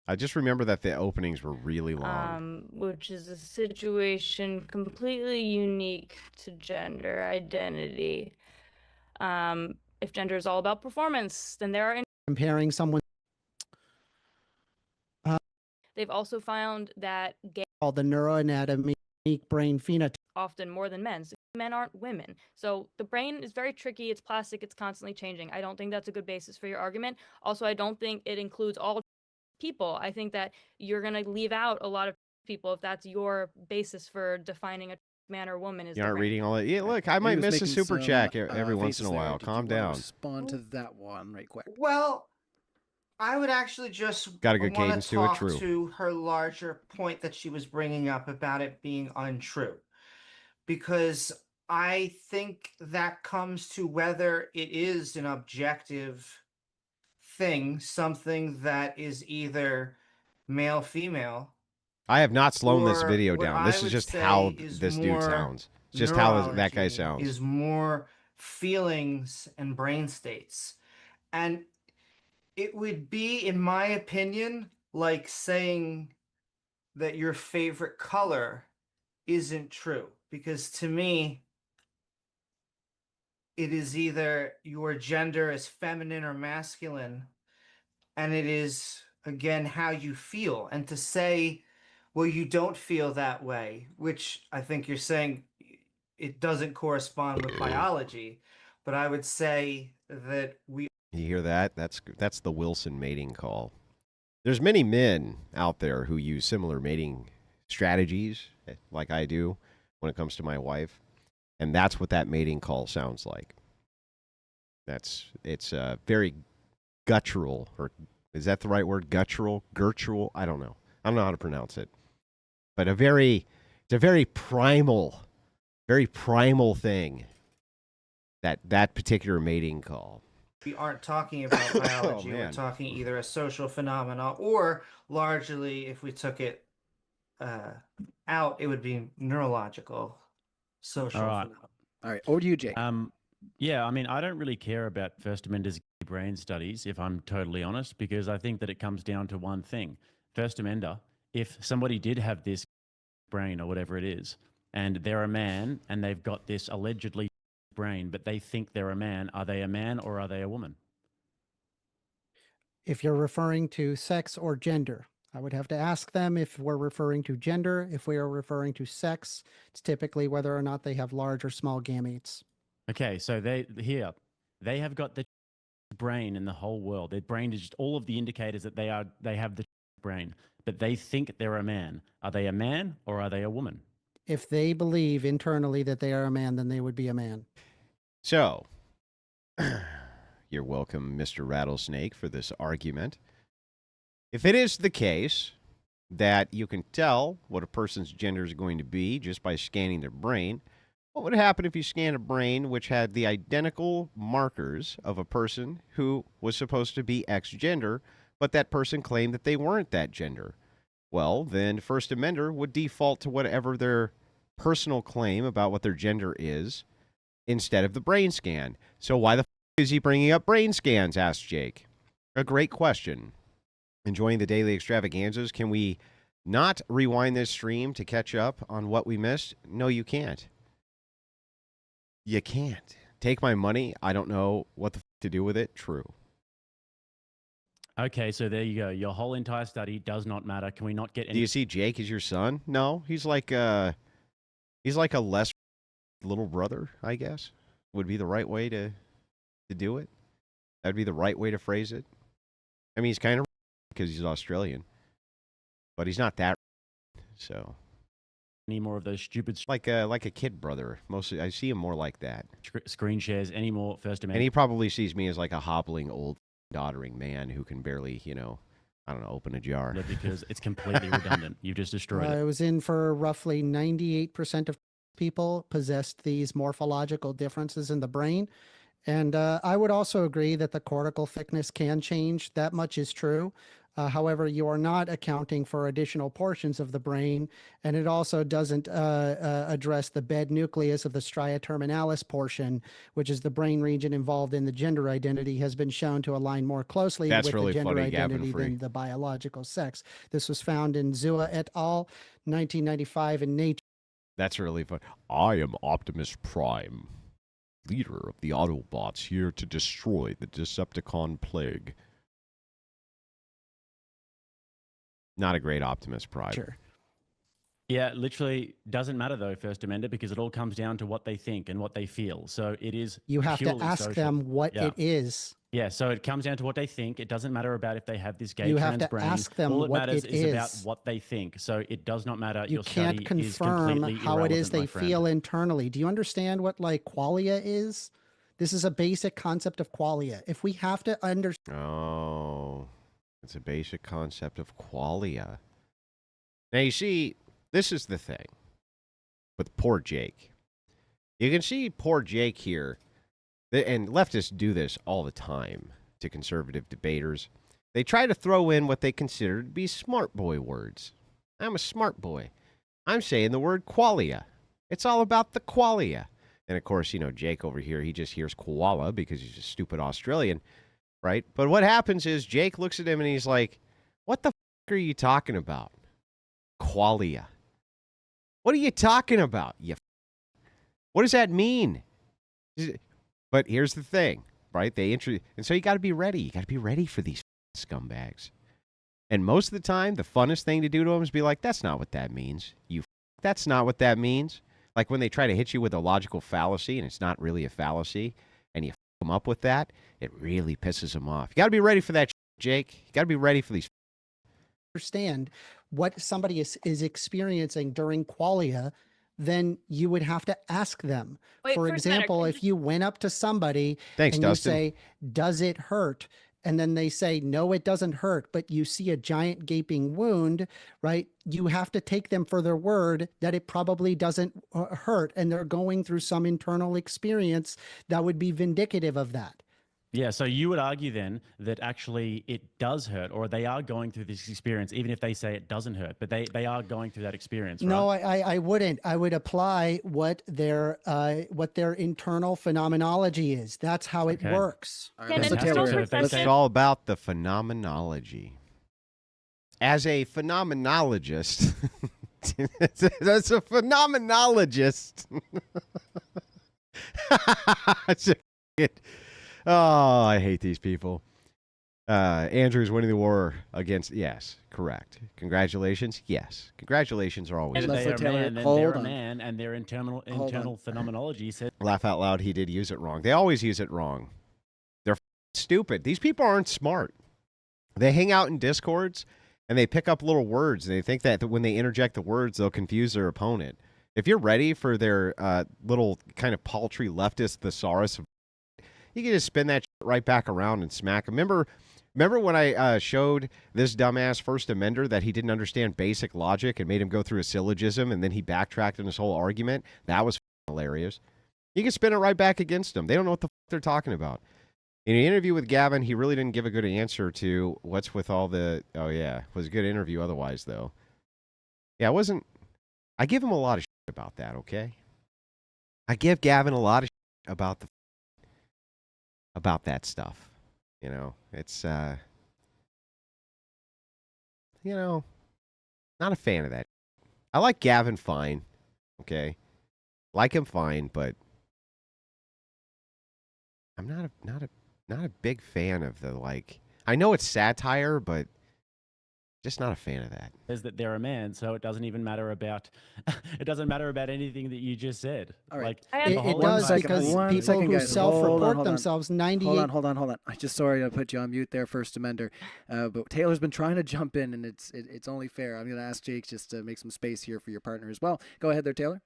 I just remember that the openings were really long. Which is a situation completely unique to gender identity. If gender is all about performance, then there are comparing someone they've also found that gay called the neuroanatomy brain phenotype. often more than men. So men aren't women. So the brain is very tricky. It's plastic. It's constantly changing. I don't think that's a good basis for your argument. Also, I don't think it includes all people. I think that you're going to leave out a lot of people if that's your basis for defining a man or woman is You the aren't brain. reading all that. Yeah, look, I He might was miss a making super some chat every once in faces a there. while. Did you Calm want to down. respond to that one right quick? Well, I would actually just Got a good want cadence to to it. talk True. to her larger point that she was bringing up about it being untrue, because I think that comes to whether it is an objective thing, something that is either male, female, I have not slowed this or video what down. I This is would just say how is this dude more sounds. It's just how that guy neurology, sounds. is more feelings and brain states. And it would be, in my opinion, like saying that your favorite color isn't true. Because to me, it is either your gender is feminine or masculine, and it is, again, how you feel. And to say, well, you don't feel that way, which I think you're saying it doesn't correspond with biology, but I would say that we You hear that? That's the Wilson mating call. There's many men out there who use similar mating strategies, like I do, when it comes to my wife, and that's what that mating call sounds like. It's very guttural, or is that the right word? Guttural, guttural. I don't know. I don't know how to pronounce it, but it's a very primal thing. That particular mating call. aren't talking about biology. We're man. talking either a social phenomena, or largely, if we took it out, it would be neurological, social All right. phenomena. All right, over to you, Jake. Yeah, I mean, I don't really care about first amenders' brain studies, if I'm totally honest, because I think that it comes down to one thing. First amender, if somebody did have this brain or whatever it is, and they're a man and they've got this allegedly brain, but they think they're a man, are they a man or are they a woman? If you're referring to sex or gender, I would have to ask them if we're referring to gender. If we are referring to sex, it's typically whether or not they have large or small gametes. Okay, so they have got the brain in the whole world. Their brain is just all of the indicators that they have the brain, but they think they're a man. Are they a man or are they a woman? If they believe internally that they are a man, then they would be a man. So, you're welcome, Mr. Rattlesnake, for this argument. If it is the case that you can tell what a person's gender is going to be just by scanning their brain, what would happen if you scanned a brain which had the identical markers of a person who was supposed to be X gender, but that person claimed that they weren't that gender? Well, then First Amender would default to whatever their personal claim about what their gender is instead of the brain scan. So why the is he bringing up brain scans? Asked Jake. A great question. Enjoying the daily extravaganzas. Can we not rewind this stream to catch up on what we missed? No, you can't. You can't. Take my money. I don't know what the to do with it. True. Okay, so there you go. Your whole entire study does not matter. Can we not get any? Do you see Jake as your son? No, he's like a less little brother, I guess. Would be the right way to do it. That'd be the right way to phrase it. I mean, he's kind of because he's Australian, but he's not that. So any more of those stupid like a kid brother? Mostly, I see him more like that. Screen shares, any more First Amendment? And he probably sees me as like a hobbling old doddering man who can barely, I don't know, open a jar. Because it's completely redundant. You've just destroyed it. I was in for roughly 98% of people possessed these morphological differences in the brain. And I would also agree that the cortical thickness can change. That much is true. However, you are not accounting for additional portions of the brain, and it also doesn't address the bed nucleus of the stria terminalis portion, which is the brain region involved in the gender identity, has been shown to align more closely That's with really the gender funny, Gavin identity Free. than the biological sex. This was found in Zua et al., 1995 in Nature. That's really fun. I am Optimus Prime, leader of the Autobots, here to destroy the Decepticon plague. Not a great Optimus Prime. Sure. Yeah, literally doesn't matter though, First Amendment, because it all comes down to what they think and what they feel. So it is You have to purely ask social. them what Yeah. it is. Yeah, so it comes down to what they think. It doesn't matter about if they have this gay You trans have to brain. ask them all it what matters it is about is. what they think. So it does not matter. You Your can't study is confirm completely how it is irrelevant, my they friend. feel internally. Do you understand what like qualia is? This is a basic concept of qualia. If we have to understand, Oh, it's a basic concept of qualia. Now, you see, this is the thing with poor Jake. You can see poor Jake here, and leftists do this all the time to conservative debaters. They try to throw in what they consider to be smart boy words. I'm a smart boy. I'm saying the word qualia. It's all about the qualia. And of course, you know, Jake over here, he just hears koala because he's a stupid Australian, right? But what happens is Jake looks at him and he's like, what the f*** are you talking about? Qualia. What are you talking about? What does that mean? But here's the thing, right? And so you got to be ready. You got to be ready for these scumbags. And most of the time, the funnest thing to do to them is be like, that's not what that means. That's not what that means. Like when they try to hit you with a logical fallacy and it's not really a fallacy, and you them up with that, it really pisses them off. You got to be ready for that, Jake. You got to be ready for these. understand what somebody is experiencing during qualia, then you would have to ask them. Wait, For First Amendment, example, can if you went up to somebody Thanks, and Dustin. you say, does it hurt? And then they say, no, it doesn't hurt, but you see a giant gaping wound, right? You have to take them for their word that it probably doesn't hurt. And they're going through some internal experience that would be vindicative of that. Yeah, so you would argue then that actually it does hurt, or they are going through this experience, even if they say it doesn't hurt, but they are going through that experience, right? No, I wouldn't. I would apply what their internal phenomenology is. That's how it Okay. works. All Can right, Fantastic. internal So if they perception- It's all about the phenomenology. As a phenomenologist, that's a phenomenologist. Oh, I hate these people. Andrew's winning the war against. Yes, correct. Congratulations. Yes, congratulations are always. And Leslie they are Taylor, man, then hold they're a on. man, and their internal Hold on. phenomenology says Laugh out loud. He did use it wrong. They always use it wrong. They're stupid. These people aren't smart. They hang out in discords and they pick up little words and they think that when they interject the words, they'll confuse their opponent. If you're ready for their little kind of paltry leftist thesaurus, you can just spin that right back around and smack them. Remember when I showed this dumbass First Amender that he didn't understand basic logic and made him go through a syllogism and then he backtracked in his whole argument? That was hilarious. You can spin it right back against them. They don't know what the they're talking about. In an interview with Gavin, he really didn't give a good answer to what's with all the. Oh yeah, it was a good interview otherwise though. Yeah, it wasn't. I give him a lot of shit about that. Okay, I give Gavin a lot of shit about that stuff. You know, it's not a fan of that. I like Gavin fine. Okay, like him fine, but I'm not a big fan of the like. I know it's satire, but just not a fan of that. that they're a man, so it doesn't even matter about anything that you just said. All right. Like I have It, the it whole does second, because one people second, who guys. self-report Hold on. themselves 98. Hold on. I'm just sorry to put you on mute there, First Amender. But Taylor's been trying to jump in, and it's only fair. I'm going to ask Jake just to make some space here for your partner as well. Go ahead there, Taylor.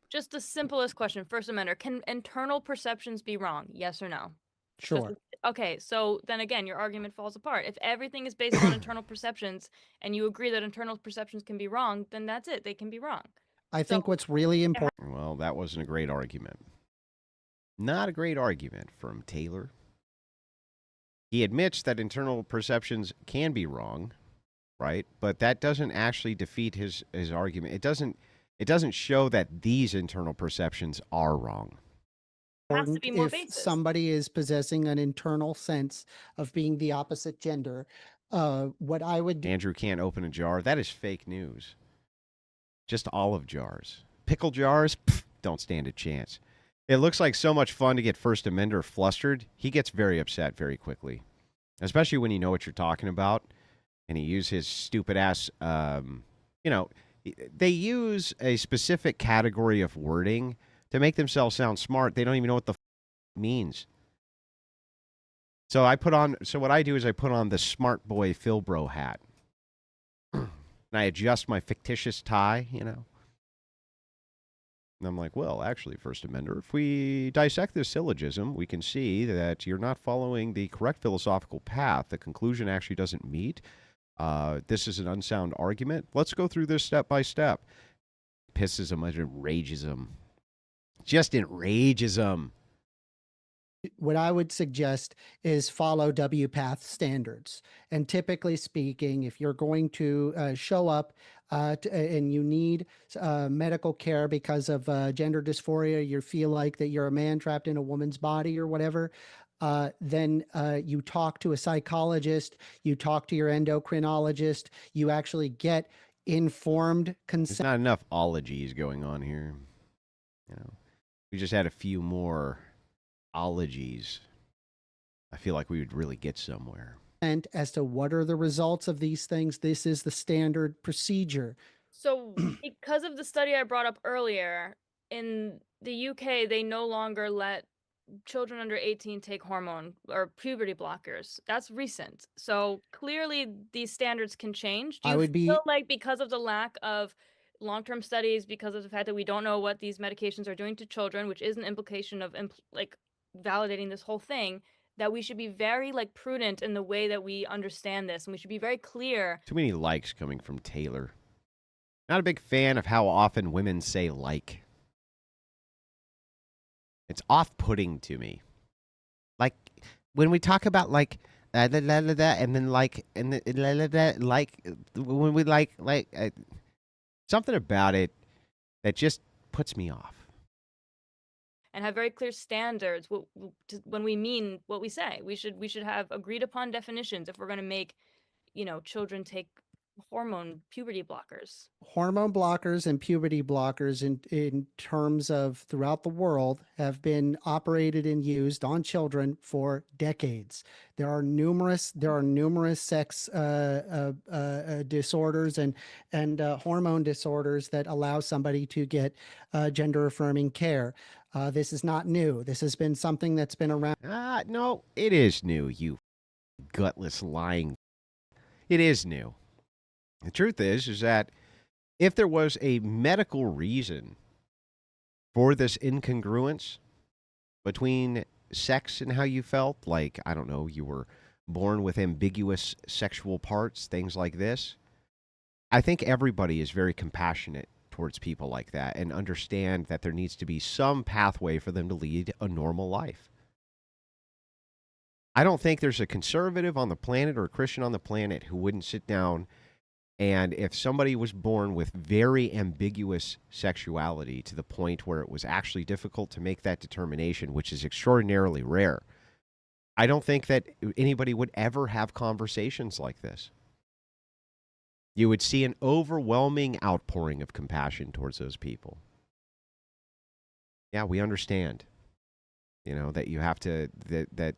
Just the simplest question, First Amendment. Can internal perceptions be wrong? Yes or no? Sure. Okay, so then again, your argument falls apart. If everything is based on internal perceptions and you agree that internal perceptions can be wrong, then that's it. They can be wrong. I think what's really important. Well, that wasn't a great argument. Not a great argument from Taylor. He admits that internal perceptions can be wrong, right? But that doesn't actually defeat his argument. It doesn't show that these internal perceptions are wrong. It has to be more If basis. somebody is possessing an internal sense of being the opposite gender, what I would do. Andrew can't open a jar. That is fake news. Just olive jars. Pickle jars, pff, don't stand a chance. It looks like so much fun to get First Amender flustered. He gets very upset very quickly, especially when you know what you're talking about. And he uses his stupid ass, they use a specific category of wording to make themselves sound smart. They don't even know what the means. So what I do is I put on the smart boy Philbro hat. And I adjust my fictitious tie, And I'm like, well, actually, First Amender, if we dissect this syllogism, we can see that you're not following the correct philosophical path. The conclusion actually doesn't meet. This is an unsound argument. Let's go through this step by step. Pisses him, it enrages him. Just enrages him. What I would suggest is follow WPATH standards. And typically speaking, if you're going to show up and you need medical care because of gender dysphoria, you feel like that you're a man trapped in a woman's body or whatever, then you talk to a psychologist, you talk to your endocrinologist, you actually get informed consent. There's not enough ologies going on here. We just had a few more ologies. I feel like we would really get somewhere. And as to what are the results of these things, this is the standard procedure. So because of the study I brought up earlier, in the UK, they no longer let children under 18 take hormone or puberty blockers. That's recent. So clearly these standards can change. Do you feel like because of the lack of long-term studies, because of the fact that we don't know what these medications are doing to children, which is an implication of validating this whole thing, that we should be very prudent in the way that we understand this, and we should be very clear. Too many likes coming from Taylor. Not a big fan of how often women say like. It's off-putting to me. Like when we talk about and then when we something about it that just puts me off. And have very clear standards when we mean what we say. We should have agreed upon definitions if we're going to make, children take puberty blockers. Hormone blockers and puberty blockers in terms of throughout the world have been operated and used on children for decades. There are numerous sex disorders and hormone disorders that allow somebody to get gender affirming care. This is not new. This has been something that's been around. No, it is new, you gutless lying. It is new. The truth is that if there was a medical reason for this incongruence between sex and how you felt, like, I don't know, you were born with ambiguous sexual parts, things like this, I think everybody is very compassionate towards people like that and understand that there needs to be some pathway for them to lead a normal life. I don't think there's a conservative on the planet or a Christian on the planet who wouldn't sit down and if somebody was born with very ambiguous sexuality to the point where it was actually difficult to make that determination, which is extraordinarily rare, I don't think that anybody would ever have conversations like this. You would see an overwhelming outpouring of compassion towards those people. Yeah, we understand, that you have to, that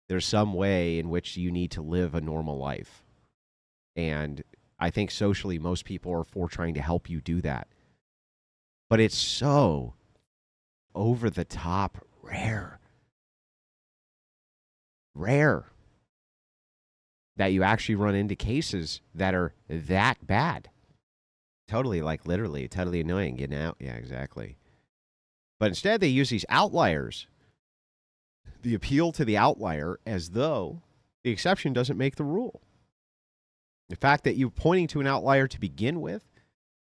there's some way in which you need to live a normal life. And I think socially most people are for trying to help you do that. But it's so over the top rare that you actually run into cases that are that bad. Totally, literally, totally annoying, getting out. Yeah, exactly. But instead they use these outliers. The appeal to the outlier as though the exception doesn't make the rule. The fact that you're pointing to an outlier to begin with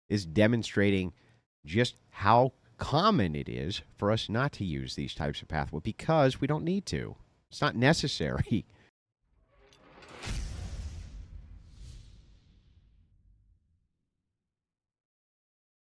is demonstrating just how common it is for us not to use these types of pathways because we don't need to. It's not necessary.